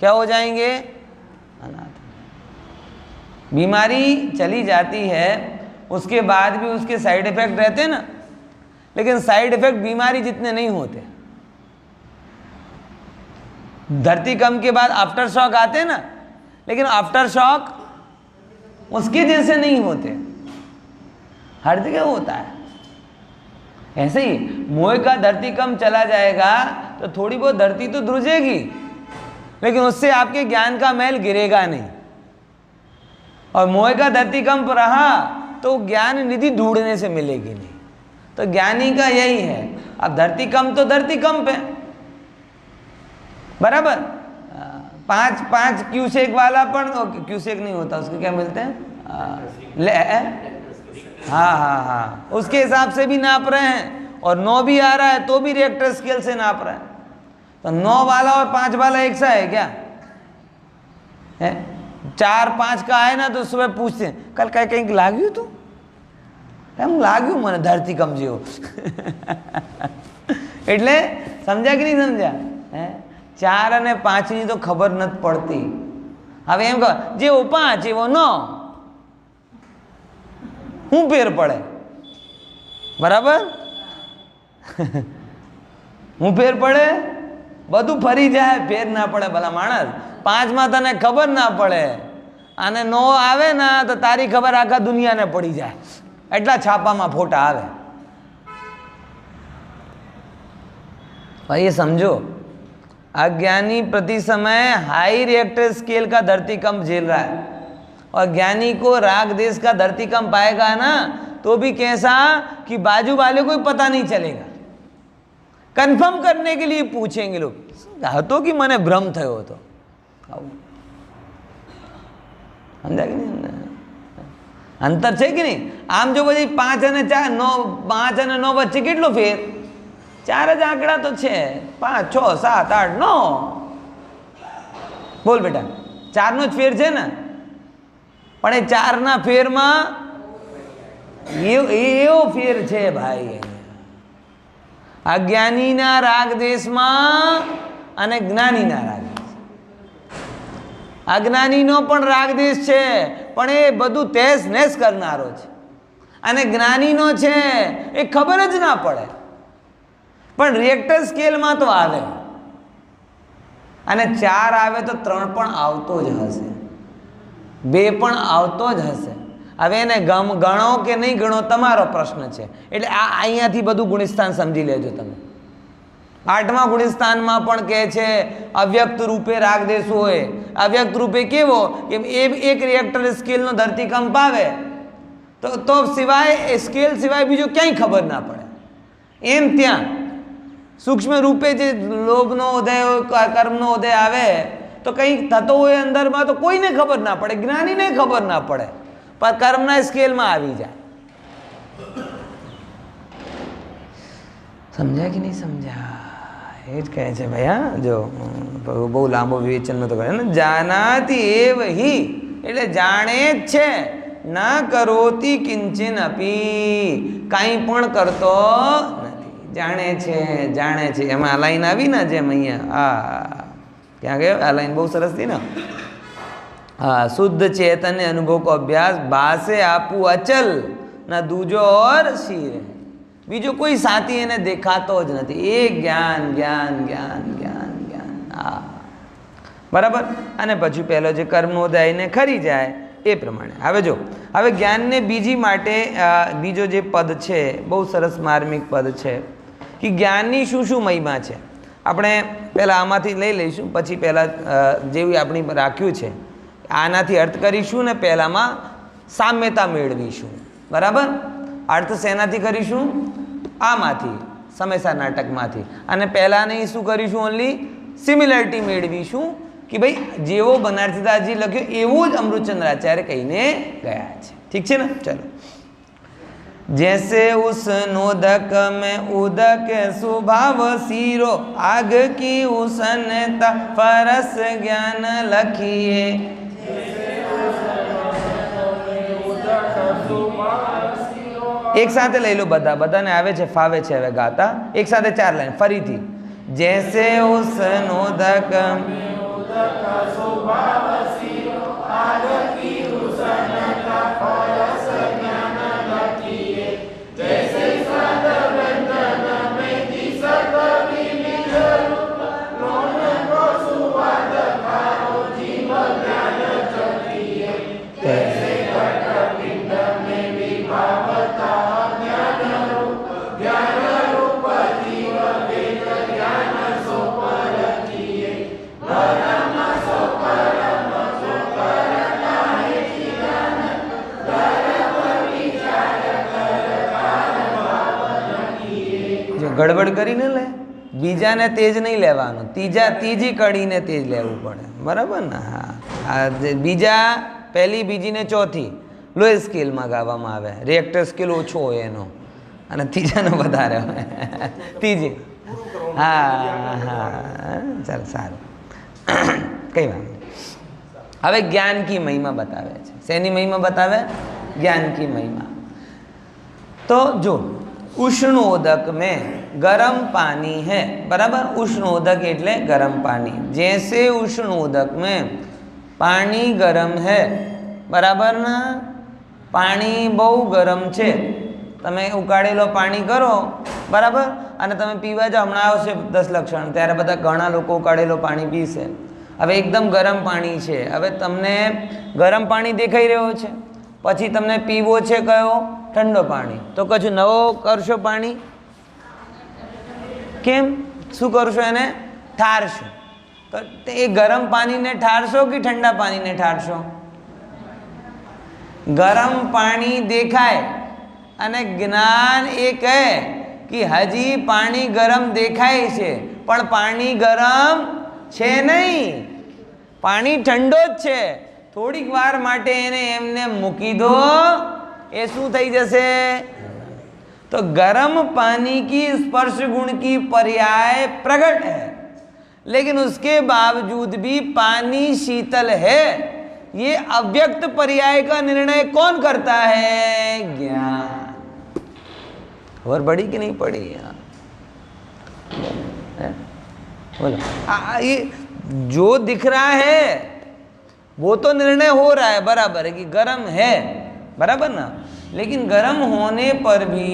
क्या हो जाएंगे? अनाथ. बीमारी चली जाती है, उसके बाद भी उसके साइड इफेक्ट रहते हैं ना, लेकिन साइड इफेक्ट बीमारी जितने नहीं होते. धरती कंप के बाद आफ्टर शॉक आते हैं ना, लेकिन आफ्टर शॉक उसके जैसे नहीं होते. हर जगह होता है. ऐसे ही मोह का धरती कंप चला जाएगा तो थोड़ी बहुत धरती तो ध्रुजेगी, लेकिन उससे आपके ज्ञान का मैल गिरेगा नहीं. और मोह का धरती कंप रहा तो ज्ञान निधि ढूंढने से मिलेगी नहीं. तो ज्ञानी का यही है. अब धरती कंप तो धरती कंप है, बराबर. 5 क्यूसेक वाला पण, क्यूसेक नहीं होता, उसके क्या मिलते हैं? हाँ हाँ हाँ, उसके हिसाब से भी नाप रहे हैं. और 9 भी आ रहा है तो भी रिएक्टर स्केल से नाप रहा है. तो 9 वाला और 5 वाला एक सा है क्या? है? 4-5 का है ना, तो सुबह पूछते हैं कल कहीं लाग्યું તું? એમ લાગ્યું મને ધરતી કંપ જેવો. એટલે સમજ્યા કે નહીં સમજ્યા? 4 અને 5 ની તો ખબર નથી પડતી. હવે એમ કહો જેવો 5 એવો 9, શું ફેર પડે? બરાબર? હું ફેર પડે? બધું ફરી જાય, ફેર ના પડે. ભલા માણસ, 5 માં તને ખબર ના પડે અને 9 આવે ને તો તારી ખબર આખા દુનિયાને પડી જાય. એટલા છાપામાં ફોટા આવે. भाई ये समझो, अज्ञानी प्रति समय हाई रिएक्टर स्केल का धरती कंप झेल रहा है, और ज्ञानी को राग देश का धरती कंप आएगा ना तो भी कैसा कि बाजू वाले को पता नहीं चलेगा. कंफर्म करने के लिए पूछेंगे लोग, હતો कि મને ભ્રમ થયો હતો. સમજાય કે નહીં? અંતર છે કે નહીં? આમ જો બધી 5 અને 4, 9, 5 અને 9 વચ્ચે કેટલો ફેર? 4 જ આંકડા તો છે. 5, 6, 7, 8, 9. બોલ બેટા, 4 નો જ ફેર છે ને? પણ એ 4 ના ફેરમાં એવો ફેર છે ભાઈ. અજ્ઞાનીના રાગ દેશમાં અને જ્ઞાનીના રાગ દેશ. અજ્ઞાનીનો પણ રાગ દેશ છે, પણ એ બધું તેસ નેસ કરનારો છે. અને જ્ઞાનીનો છે એ ખબર જ ના પડે, પણ રિએક્ટર સ્કેલમાં તો આવે. અને 4 આવે તો 3 પણ આવતો જ હશે. બે પણ આવતો જ હશે. હવે એને ગણો કે નહીં ગણો તમારો પ્રશ્ન છે. એટલે આ અહીંયાથી બધું ગુણસ્થાન સમજી લેજો તમે. 8મા ગુણસ્થાનમાં પણ કહે છે અવ્યક્ત રૂપે રાગ દેશ હોય. અવ્યક્ત રૂપે કેવો કે એક રિએક્ટર સ્કેલનો ધરતીકંપ આવે તો સિવાય એ સ્કેલ સિવાય બીજું ક્યાંય ખબર ના પડે. એમ ત્યાં સૂક્ષ્મ રૂપે જે લોભનો ઉદય હોય, કર્મનો ઉદય આવે તો કંઈક થતો હોય અંદરમાં તો કોઈને ખબર ના પડે, જ્ઞાનીને ખબર ના પડે, પણ કર્મના સ્કેલમાં આવી જાય. સમજ્યા કે નહીં સમજ્યા? એ જ કહે છે ભાઈ. હા, જો બહુ લાંબો વિવેચનમાં તો કહે ને, જાનાતિ એવ હિ એટલે જાણે જ છે, ના કરોતી કિંચન અપી કાંઈ પણ કરતો નથી. જાણે છે. એમાં આ લાઈન આવી ને જેમ અહીંયા ક્યાં ગયો આ લાઈન? બહુ સરસ થી ને. હા, શુદ્ધ ચેતન્ય અનુભવ કો અભ્યાસ બાસે આપું અચલ ના દૂજો ઓર શીર. બીજો કોઈ સાથી એને દેખાતો જ નથી. એ જ્ઞાન. હા, બરાબર. અને પછી પહેલો જે કર્મોદય એને ખરી જાય એ પ્રમાણે. હવે જો, હવે જ્ઞાનને બીજી માટે બીજો જે પદ છે બહુ સરસ માર્મિક પદ છે કે જ્ઞાનની શું શું મહિમા છે. આપણે પહેલાં આમાંથી લઈ લઈશું, પછી પહેલાં જેવી આપણી રાખ્યું છે આનાથી અર્થ કરીશું ને પહેલાંમાં સામ્યતા મેળવીશું. બરાબર. અર્થ શેનાથી કરીશું? આમાંથી, સમયસા નાટકમાંથી. અને પહેલાંની શું કરીશું? ઓનલી સિમિલરિટી મેળવીશું કે ભાઈ જેવો બનારસીદાસજી લખ્યો એવો જ અમૃતચંદ્રાચાર્ય કહીને ગયા છે. ઠીક છે ને? ચલો. जैसे उस नोदक में उदक स्वभाव सीरो आग की उष्णता परस ज्ञान लखिए. एक સાથે લઈ લો બધાને આવે છે, ફાવે છે હવે ગાતા. એક સાથે 4 લાઈન ફરીથી. जैसे उस नोदक ગડબડ કરીને લે. બીજાને તેજ નહીં લેવાનું, ત્રીજી કડીને તેજ લેવું પડે. બરાબર ને? હા, બીજા પહેલી, બીજી ને ચોથી લોએસ્ટ સ્કેલમાં ગાવામાં આવે. રિએક્ટર સ્કેલ ઓછો હોય એનો, અને ત્રીજાનો વધારે હોય. ત્રીજી. હા, ચાલ સારું, કઈ વાત. હવે જ્ઞાન કી મહિમા બતાવે છે. શેની મહિમા બતાવે? ज्ञान की महिमा. तो जो उष्णोदक में गरम पानी है, बराबर. उष्णोदक एटले गरम पानी. जैसे उष्णोदक में पानी गरम है, बराबर ना. पानी बहु गरम है. તમે ઉકાળેલો પાણી કરો, બરાબર, અને તમે પીવા જાઓ. હમણાં આવશે 10 લક્ષણ, ત્યારે બધા ઘણા લોકો ઉકાળેલો પાણી પીશે. હવે એકદમ ગરમ પાણી છે. હવે તમને ગરમ પાણી દેખાઈ રહ્યો છે, પછી તમને પીવો છે કયો? ઠંડો પાણી. તો કશું નવો કરશો પાણી? કેમ? શું કરશો? એને ઠારશો. તો એ ગરમ પાણીને ઠારશો કે ઠંડા પાણીને ઠારશો? ગરમ પાણી દેખાય અને જ્ઞાન એ કહે કે હજી પાણી ગરમ દેખાય છે, પણ પાણી ગરમ છે નહીં, પાણી ઠંડો જ છે. થોડીક વાર માટે એને એમને મૂકી દો, એ શું થઈ જશે? तो गर्म पानी की स्पर्श गुण की पर्याय प्रकट है, लेकिन उसके बावजूद भी पानी शीतल है. ये अव्यक्त पर्याय का निर्णय कौन करता है? ज्ञान. और बड़ी कि नहीं पड़ी? बोलो. ये जो दिख रहा है वो तो निर्णय हो रहा है, बराबर है कि गर्म है, बराबर ना. लेकिन गर्म होने पर भी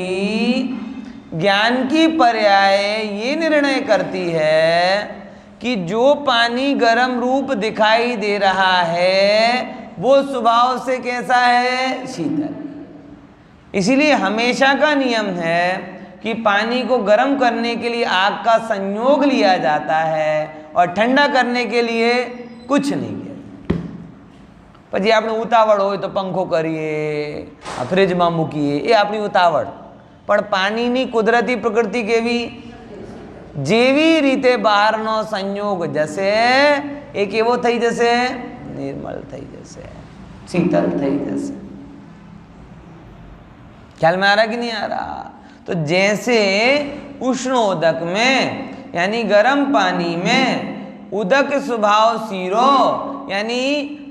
ज्ञान की पर्याय ये निर्णय करती है कि जो पानी गर्म रूप दिखाई दे रहा है वो स्वभाव से कैसा है? शीतल। इसीलिए हमेशा का नियम है कि पानी को गर्म करने के लिए आग का संयोग लिया जाता है और ठंडा करने के लिए कुछ नहीं किया। પછી આપણે ઉતાવળ હોય તો પંખો કરીએ, ફ્રીજમાં મૂકીએ, એ આપણી ઉતાવળ. પણ પાણીની કુદરતી પ્રકૃતિ કેવી? જેવી રીતે બહારનો સંયોગ જશે એ કેવો થઈ જશે? निर्मल થઈ જશે, शीतल થઈ જશે. ख्याल में आ रहा कि नहीं आ रहा? तो जैसे उष्णोदक में यानी गर्म पानी में उदक स्वभाव सीरो यानी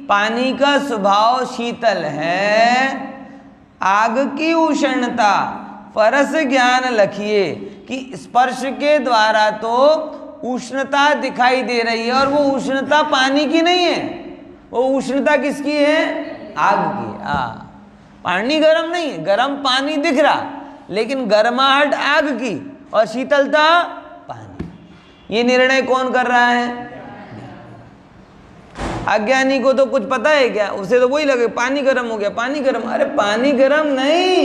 पानी का स्वभाव शीतल है, आग की उष्णता परस ज्ञान लखिए कि स्पर्श के द्वारा तो उष्णता दिखाई दे रही है और वो उष्णता पानी की नहीं है, वो उष्णता किसकी है? आग की. पानी गर्म नहीं है, गर्म पानी दिख रहा, लेकिन गर्माहट आग की और शीतलता पानी. ये निर्णय कौन कर रहा है? अज्ञानी को तो कुछ पता है क्या? उसे तो वही लगे पानी गर्म हो गया, पानी गर्म. अरे पानी गर्म नहीं,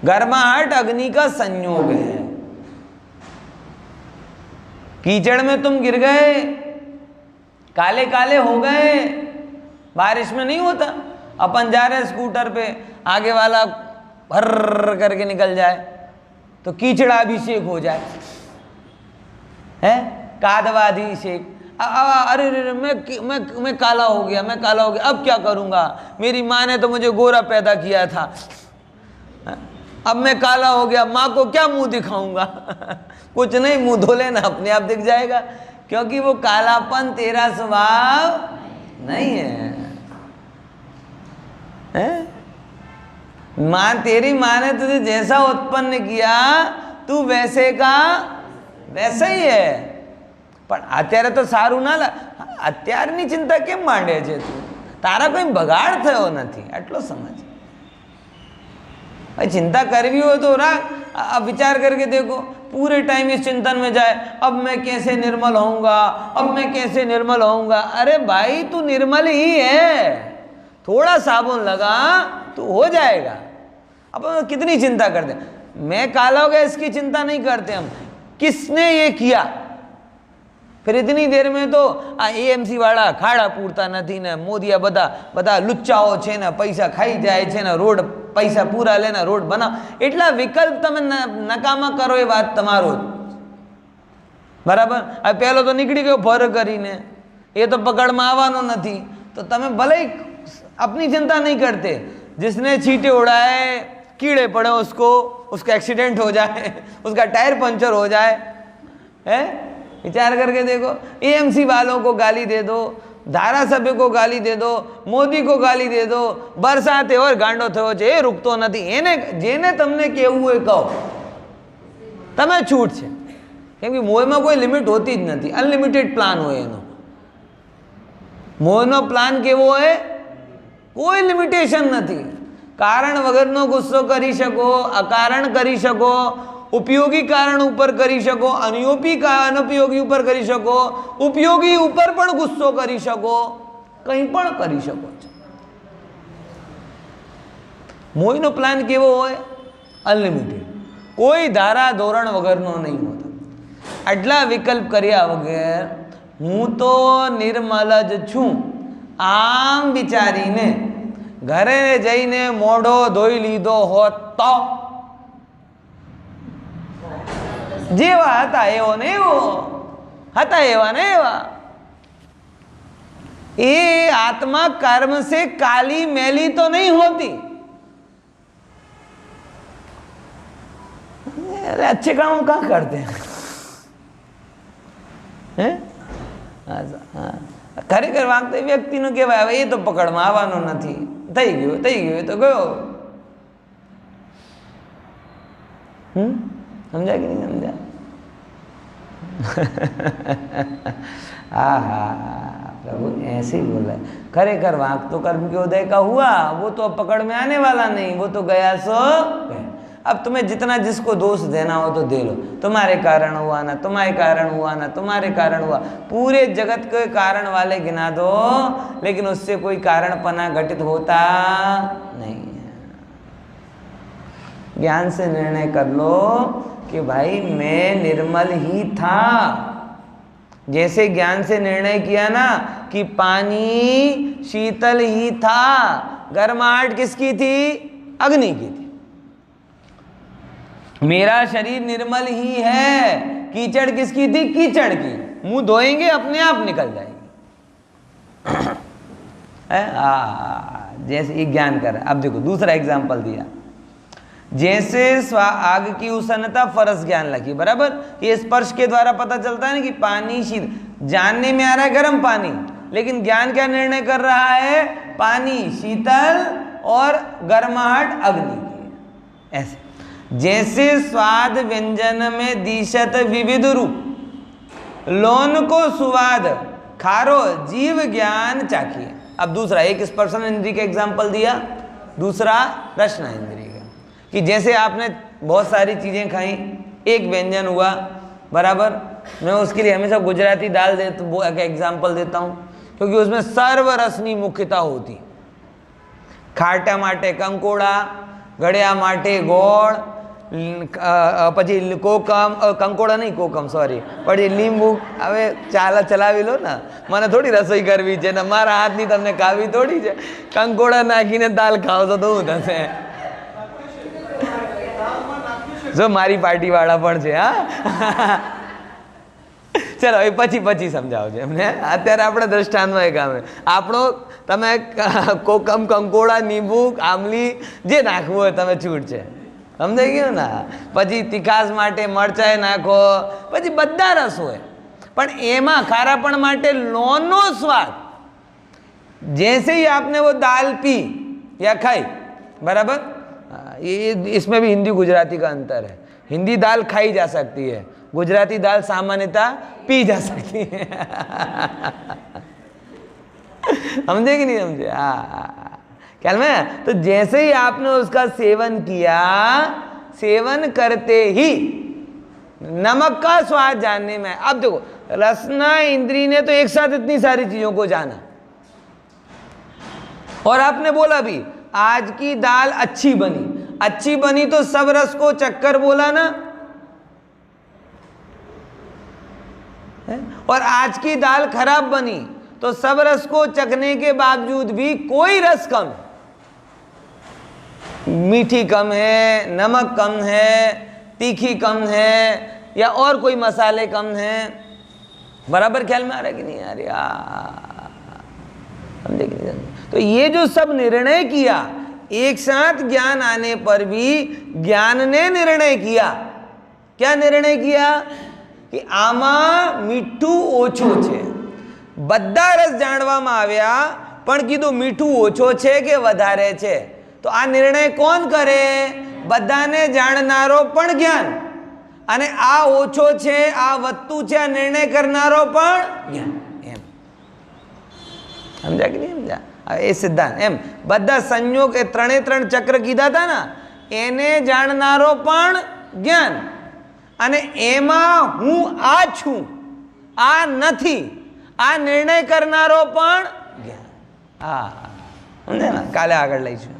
गर्माहट अग्नि का संयोग है. कीचड़ में तुम गिर गए, काले काले हो गए, बारिश में नहीं होता. अपन जा रहे स्कूटर पे, आगे वाला भर करके निकल जाए तो कीचड़ाभिषेक हो जाए, है कादवाधिषेक. अरे मैं काला हो गया, मैं काला हो गया, अब क्या करूंगा? मेरी माँ ने तो मुझे गोरा पैदा किया था, अब मैं काला हो गया, माँ को क्या मुंह दिखाऊंगा? कुछ नहीं, मुंह धो लेना, अपने आप दिख जाएगा, क्योंकि वो कालापन तेरा स्वभाव नहीं है. माँ, तेरी माँ ने तुझे जैसा उत्पन्न किया तू वैसे का वैसा ही है. પણ અત્યારે તો સારું ના લા, અત્યારની ચિંતા કેમ માંડે છે તું? તારા કોઈ બગાડ થયો નથી, આટલો સમજ. भाई चिंता करवी हो तो राख. अब विचार करके देखो, पूरे टाइम इस चिंतन में जाए, अब मैं कैसे निर्मल होऊंगा, अब मैं कैसे निर्मल होऊंगा. अरे भाई तू निर्मल ही है, थोड़ा साबुन लगा तो हो जाएगा. अब कितनी चिंता करते हैं? मैं काला हो गया इसकी चिंता नहीं करते हम, किसने ये किया. फिर इतनी देर में तो एएमसी वाला खाड़ा पूरता नहीं ने, मोदिया बदा बदा लुच्चाओ छे ने, पैसा खाई जाए छे ने, रोड पैसा पूरा लेना रोड बना. एटला विकल्प तमे नकामा करो ए बात तमारो बराबर. आ पहलो तो निकली गयो भर करीने, ये तो पकड़ में आववानो नथी, तो तमे भले अपनी चिंता नहीं करते. जिसने छींटे उड़ाए, कीड़े पड़े उसको, उसका एक्सीडेंट हो जाए, उसका टायर पंचर हो जाए, है? विचार करके देखो. एएमसी वालों को गाली दे दो, धारासभ्य को गाली दे दो, मोदी को गाली दे दो, बरसात और गांडो थयो छे ए रुकतो नथी. एने जेने तमने केवुं होय कहो, तमे छूट छे, केम के मोहमां कोई लिमिट होती ज नथी. अनलिमिटेड प्लान होय एनो. मोहनो प्लान केवो होय? कोई लिमिटेशन नथी. कारण वगरनो गुस्सो करी शको, अकारण करी शको, उपयोगी कारण ऊपर करी शको, अनुपयोगी ऊपर करी शको, उपयोगी ऊपर पण गुस्सो करी शको, कहीं पण करी शको. मोहीनो प्लान केवो होय? अनलिमिटेड, कोई धारा धोरण वगरनो नहीं होता. आटला विकल्प कर्या वगर हूँ तो निर्मल ज छूं आम विचारीने घरे जईने मोढो धोई लीधो होत तो जेवा हता एवो ने एवो हता एवा ने एवा. ये आत्मा कर्म से काली मैली तो नहीं होती. अरे अच्छे काम कहाँ करते हैं? खरेखर वाग तो व्यक्ति नो कहेवाय, ये तो पकड़ में आववानो नथी, थई गयो तो गयो. समझा कि नहीं समझा? प्रभु ऐसे ही बोला है. खरेखर वाक तो कर्म के उदय का हुआ, वो तो अब पकड़ में आने वाला नहीं, वो तो गया सो गया. अब तुम्हें जितना जिसको दोष देना हो तो दे लो, तुम्हारे कारण हुआ ना, तुम्हारे कारण हुआ ना, तुम्हारे कारण हुआ, पूरे जगत के कारण वाले गिना दो, लेकिन उससे कोई कारणपना घटित होता नहीं है। ज्ञान से निर्णय कर लो कि भाई मैं निर्मल ही था। जैसे ज्ञान से निर्णय किया ना कि पानी शीतल ही था, गर्माहट किसकी थी? अग्नि की थी। मेरा शरीर निर्मल ही है, कीचड़ किसकी थी? कीचड़ की। मुंह धोएंगे अपने आप निकल जाएगी। जैसे ये ज्ञान कर। अब देखो दूसरा एग्जाम्पल दिया, जैसे आग की उष्णता फरस ज्ञान लगी, बराबर। ये स्पर्श के द्वारा पता चलता है ना कि पानी शीतल, जानने में आ रहा है गर्म पानी, लेकिन ज्ञान क्या निर्णय कर रहा है? पानी शीतल और गर्माहट अग्नि की। ऐसे जैसे स्वाद व्यंजन में दिशत विविध रूप, लोन को सुवाद खारो जीव ज्ञान चाखिए। अब दूसरा, एक स्पर्शन इंद्रिय का एग्जाम्पल दिया, दूसरा रसना इंद्रिय का, कि जैसे आपने बहुत सारी चीज़ें खाई, एक व्यंजन हुआ, बराबर। मैं उसके लिए हमेशा गुजराती दाल वो एग्जाम्पल देता हूँ, क्योंकि उसमें सर्वरसनी मुख्यता होती। खाटा माटे कंकोड़ा, गड़िया माटे गोड़, પછી કોકમ, કંકોડા નહીં કોકમ, સોરી, પછી લીંબુ। હવે ચલાવી લો ને, મને થોડી રસોઈ કરવી છે ને મારા હાથની તમને ખાવી થોડી છે। કંકોડા નાખીને દાલ ખાવ તો શું થશે? જો મારી પાર્ટીવાળા પણ છે, હા। ચલો એ પછી સમજાવજો એમને, અત્યારે આપણે દ્રષ્ટાંતમાં એક આવે આપણો, તમે કોકમ, કંકોડા, લીંબુ, આમલી જે નાખવું હોય તમે છૂટ છે, સમજાઈ ગયું ને। પછી તીખાસ માટે મરચાઈ નાખો, પછી બધા રસ હોય, પણ એમાં ખારાપણ માટે લોનનો સ્વાદ। जैसे ही आपने वो दाल पी या खाई, बराबर, ये इसमें भी हिंदी गुजराती का अंतर है। हिंदी दाल खाई जा सकती है, गुजराती दाल सामान्यतः पी जा सकती है। समझे कि नहीं समझे? हाँ, क्या में? तो जैसे ही आपने उसका सेवन किया, सेवन करते ही नमक का स्वाद जानने में। अब देखो, रसना इंद्री ने तो एक साथ इतनी सारी चीजों को जाना, और आपने बोला भी आज की दाल अच्छी बनी, अच्छी बनी तो सब रस को चक्कर बोला ना, और आज की दाल खराब बनी तो सब रस को चखने के बावजूद भी कोई रस कम, मीठी कम है, नमक कम है, तीखी कम है, या और कोई मसाले कम हैं। बराबर ख्याल में आ रहा है कि नहीं आ रहा? समझे कि नहीं समझे? तो ये जो सब निर्णय किया, एक साथ ज्ञान आने पर भी ज्ञान ने निर्णय किया। क्या निर्णय किया? कि आमा मीठू ओछो छे। बधा रस जाणवामां आव्या, पण कीधुं मीठू ओछो छे के वधारे छे। तो आ निर्णय कोण करे? बधाने जाणनारो पण ज्ञान, अने आ ओछो छे, आ वधतुं छे, आ निर्णय करनारो पण ज्ञान। एम समझा कि नहीं समझा? ए सिद्धांत एम बधा संयोग ए त्रणेय त्रण चक्र कीधा था ना, एने जाणनारो पण ज्ञान, अने एमा हूँ आ छूं, आ नथी, आ निर्णय करनारो पण ज्ञान। हाँ समझे ना? काले आगळ लईशुं।